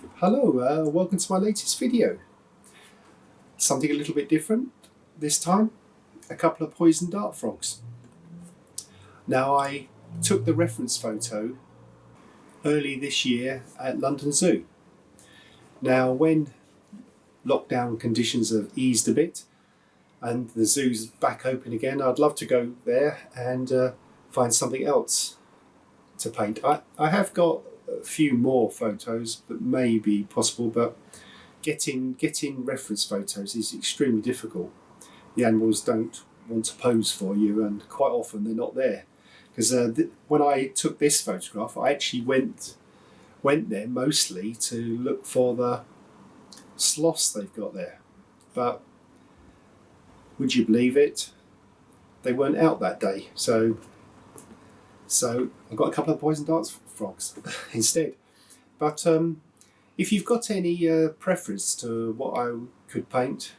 Hello, welcome to my latest video. Something a little bit different this time, a couple of poison dart frogs. Now I took the reference photo early this year at London Zoo. Now when lockdown conditions have eased a bit and the zoo's back open again, I'd love to go there and find something else to paint. I have got a few more photos that may be possible, but getting reference photos is extremely difficult. The animals don't want to pose for you, and quite often they're not there. Because when I took this photograph, I actually went there mostly to look for the sloths they've got there. But would you believe it? They weren't out that day. So I got a couple of poison dart frogs instead. But if you've got any preference to what I could paint,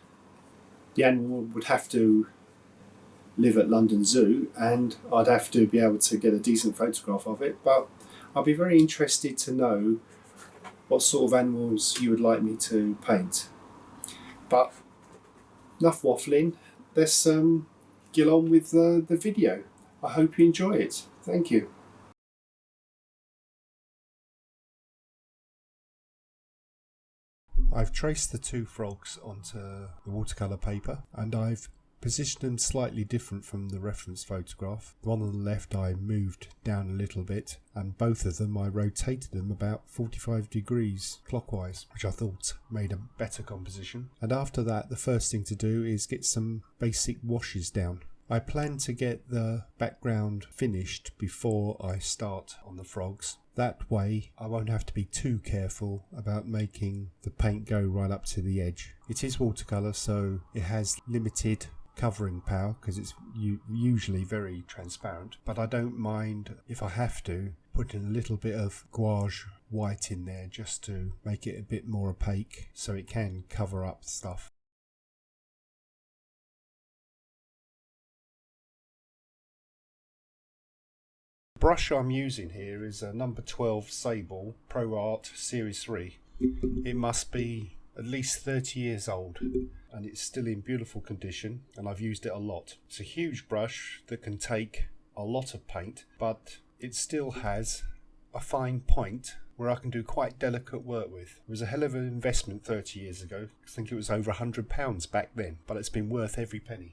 the animal would have to live at London Zoo and I'd have to be able to get a decent photograph of it. But I'd be very interested to know what sort of animals you would like me to paint. But enough waffling, let's get on with the video. I hope you enjoy it. Thank you. I've traced the two frogs onto the watercolour paper and I've positioned them slightly different from the reference photograph. The one on the left I moved down a little bit, and both of them I rotated them about 45 degrees clockwise, which I thought made a better composition. And after that, the first thing to do is get some basic washes down. I plan to get the background finished before I start on the frogs. That way I won't have to be too careful about making the paint go right up to the edge. It is watercolour, so it has limited covering power because it's usually very transparent, but I don't mind if I have to putting a little bit of gouache white in there just to make it a bit more opaque so it can cover up stuff. The brush I'm using here is a number 12 Sable Pro Art Series 3. It must be at least 30 years old and it's still in beautiful condition, and I've used it a lot. It's a huge brush that can take a lot of paint, but it still has a fine point where I can do quite delicate work with. It was a hell of an investment 30 years ago. I think it was over £100 back then, but it's been worth every penny.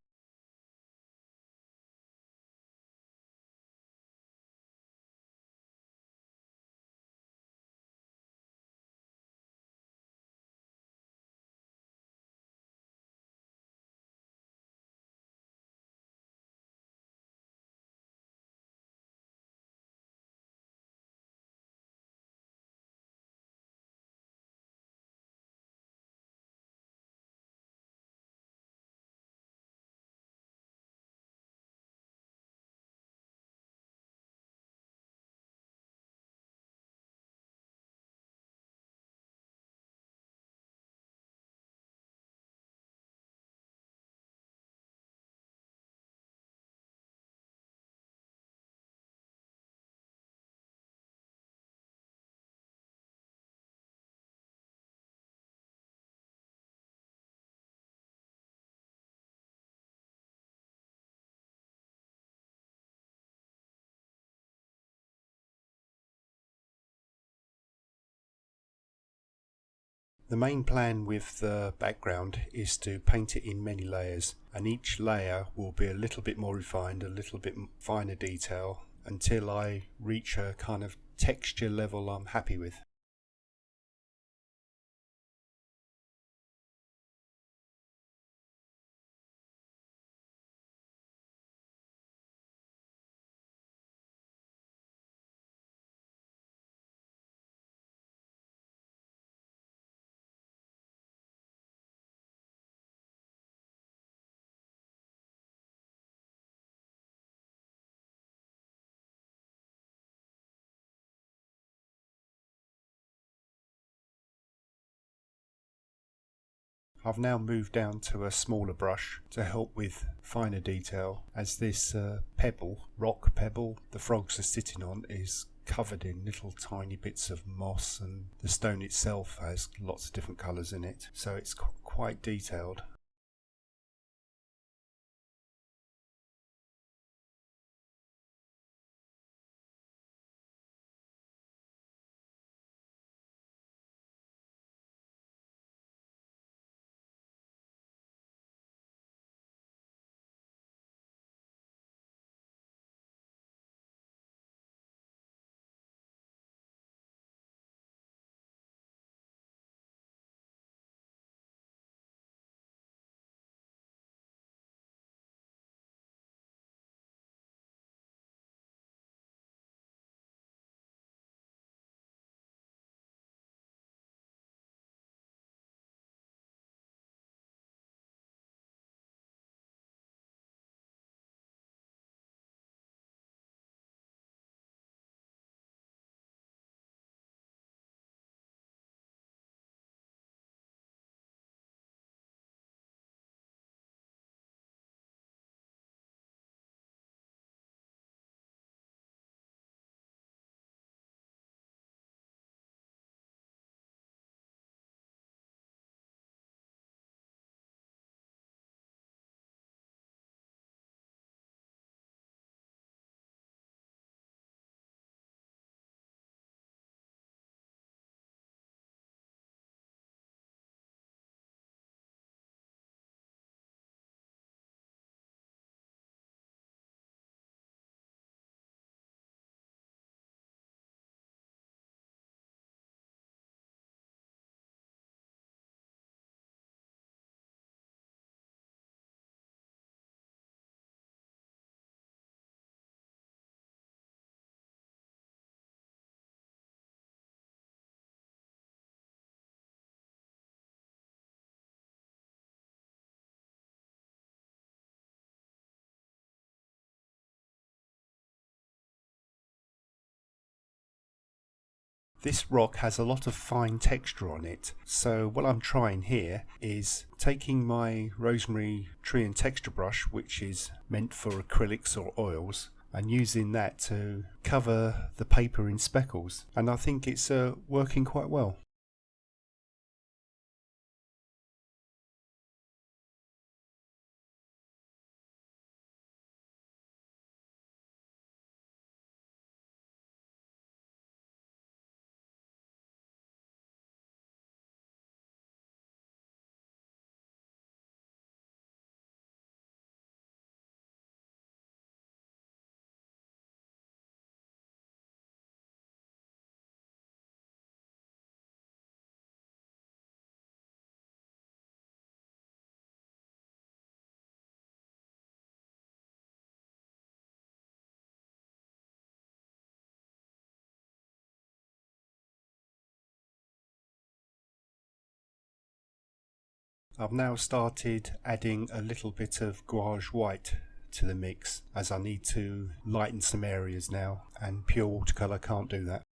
The main plan with the background is to paint it in many layers, and each layer will be a little bit more refined, a little bit finer detail, until I reach a kind of texture level I'm happy with. I've now moved down to a smaller brush to help with finer detail, as this rock pebble the frogs are sitting on is covered in little tiny bits of moss, and the stone itself has lots of different colours in it, so it's quite detailed. This rock has a lot of fine texture on it, so what I'm trying here is taking my rosemary tree and texture brush, which is meant for acrylics or oils, and using that to cover the paper in speckles, and I think it's working quite well. I've now started adding a little bit of gouache white to the mix, as I need to lighten some areas now, and pure watercolour can't do that.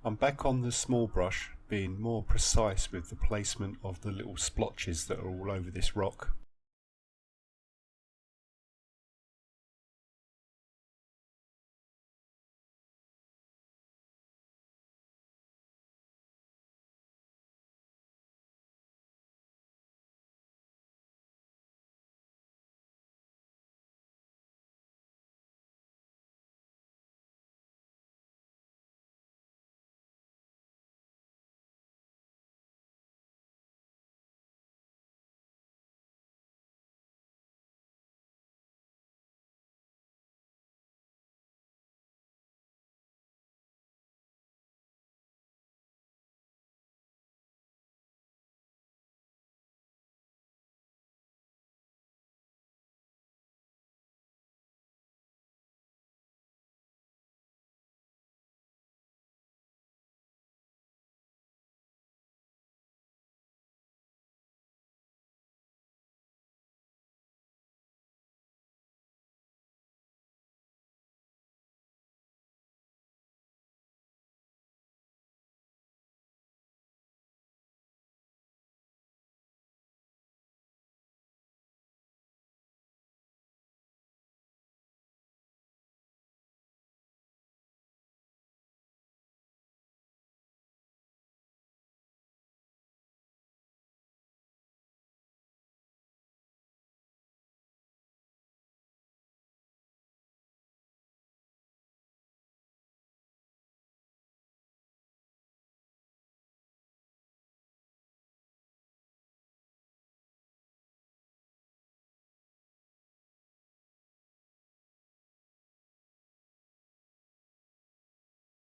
I'm back on the small brush, being more precise with the placement of the little splotches that are all over this rock.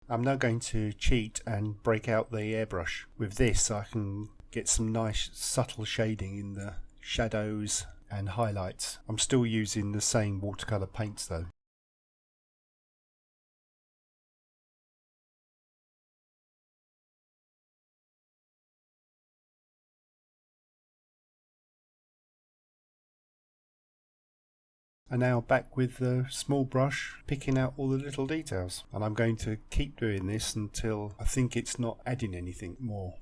I'm now going to cheat and break out the airbrush. With this I can get some nice subtle shading in the shadows and highlights. I'm still using the same watercolour paints though. And now back with the small brush, picking out all the little details. And I'm going to keep doing this until I think it's not adding anything more.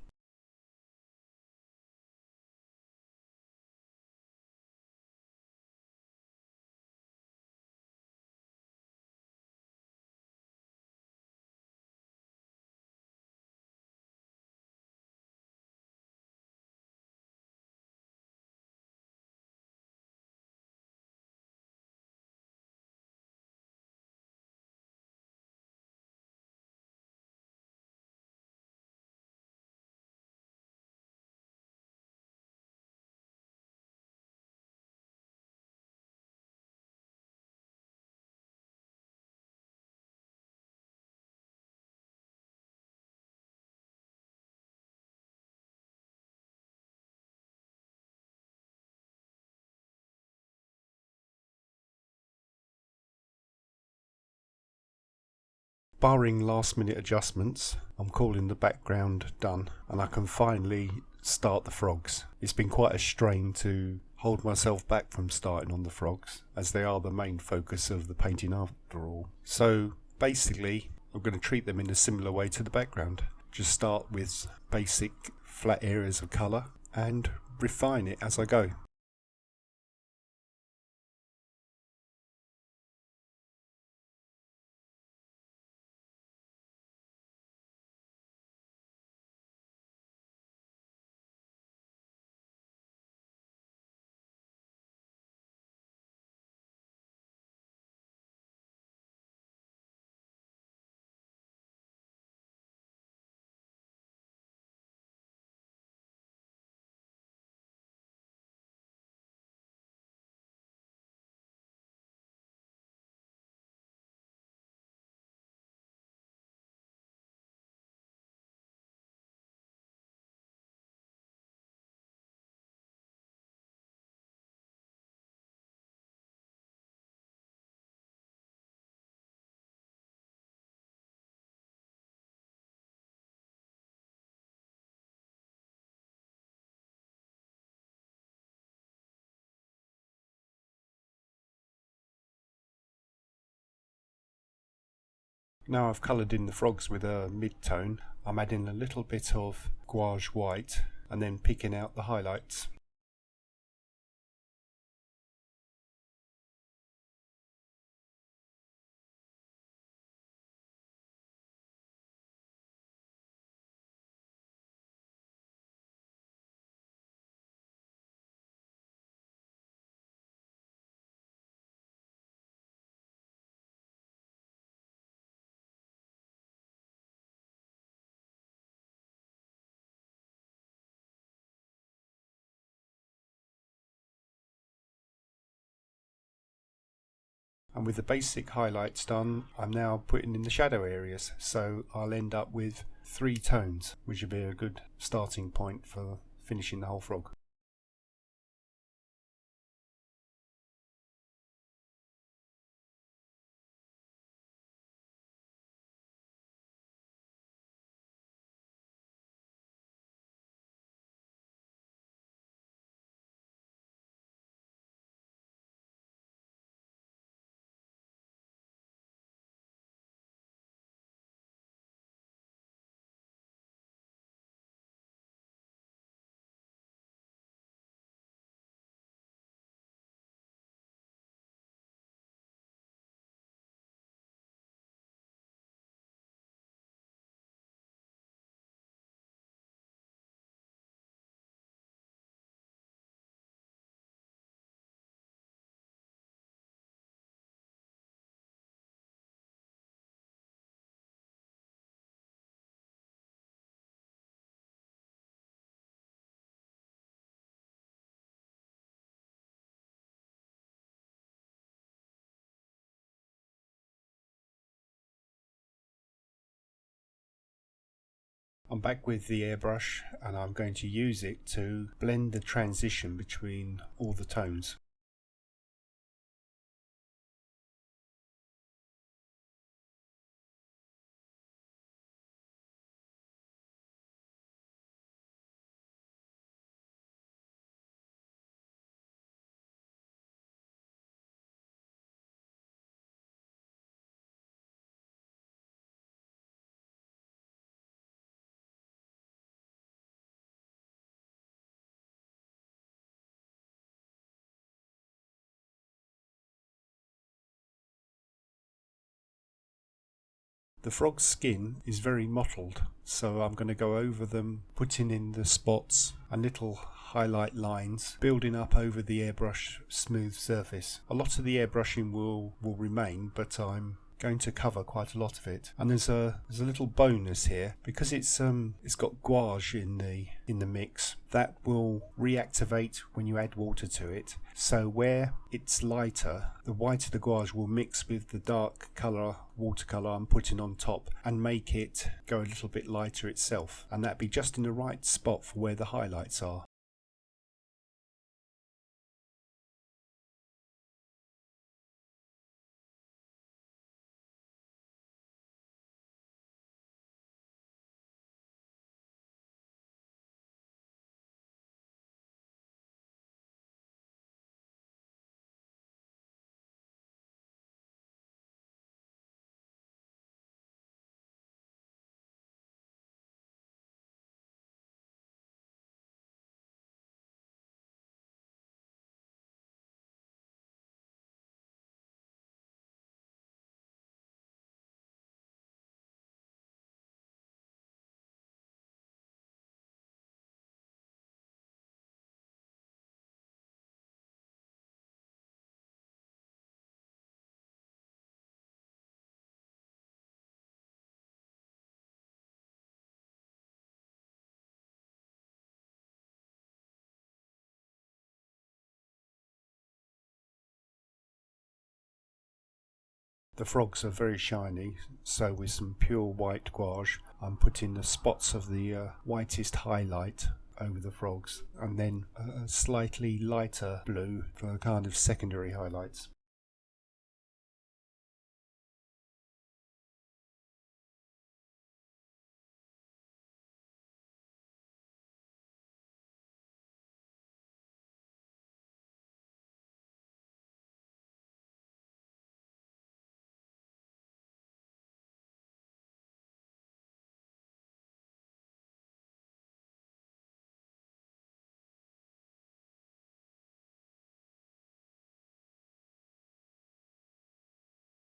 Barring last minute adjustments, I'm calling the background done and I can finally start the frogs. It's been quite a strain to hold myself back from starting on the frogs, as they are the main focus of the painting after all. So basically I'm going to treat them in a similar way to the background. Just start with basic flat areas of colour and refine it as I go. Now I've coloured in the frogs with a mid-tone, I'm adding a little bit of gouache white and then picking out the highlights. And with the basic highlights done, I'm now putting in the shadow areas, so I'll end up with 3 tones, which would be a good starting point for finishing the whole frog. I'm back with the airbrush and I'm going to use it to blend the transition between all the tones. The frog's skin is very mottled, so I'm going to go over them, putting in the spots and little highlight lines, building up over the airbrush smooth surface. A lot of the airbrushing will remain, but I'm going to cover quite a lot of it. And there's a little bonus here, because it's got gouache in the mix that will reactivate when you add water to it. So where it's lighter, the white of the gouache will mix with the dark colour watercolour I'm putting on top and make it go a little bit lighter itself, and that'd be just in the right spot for where the highlights are. The frogs are very shiny, so with some pure white gouache I'm putting the spots of the whitest highlight over the frogs, and then a slightly lighter blue for kind of secondary highlights.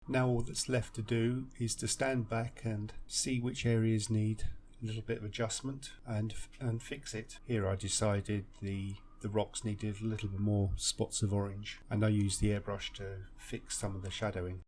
Now all that's left to do is to stand back and see which areas need a little bit of adjustment and fix it. Here I decided the rocks needed a little bit more spots of orange, and I used the airbrush to fix some of the shadowing.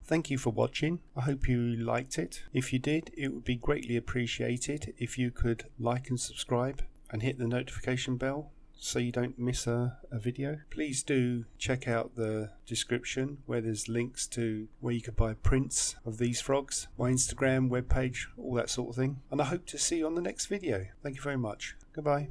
Thank you for watching. I hope you liked it. If you did, it would be greatly appreciated if you could like and subscribe and hit the notification bell so you don't miss a video. Please do check out the description where there's links to where you could buy prints of these frogs, my Instagram, webpage, all that sort of thing. And I hope to see you on the next video. Thank you very much. Goodbye.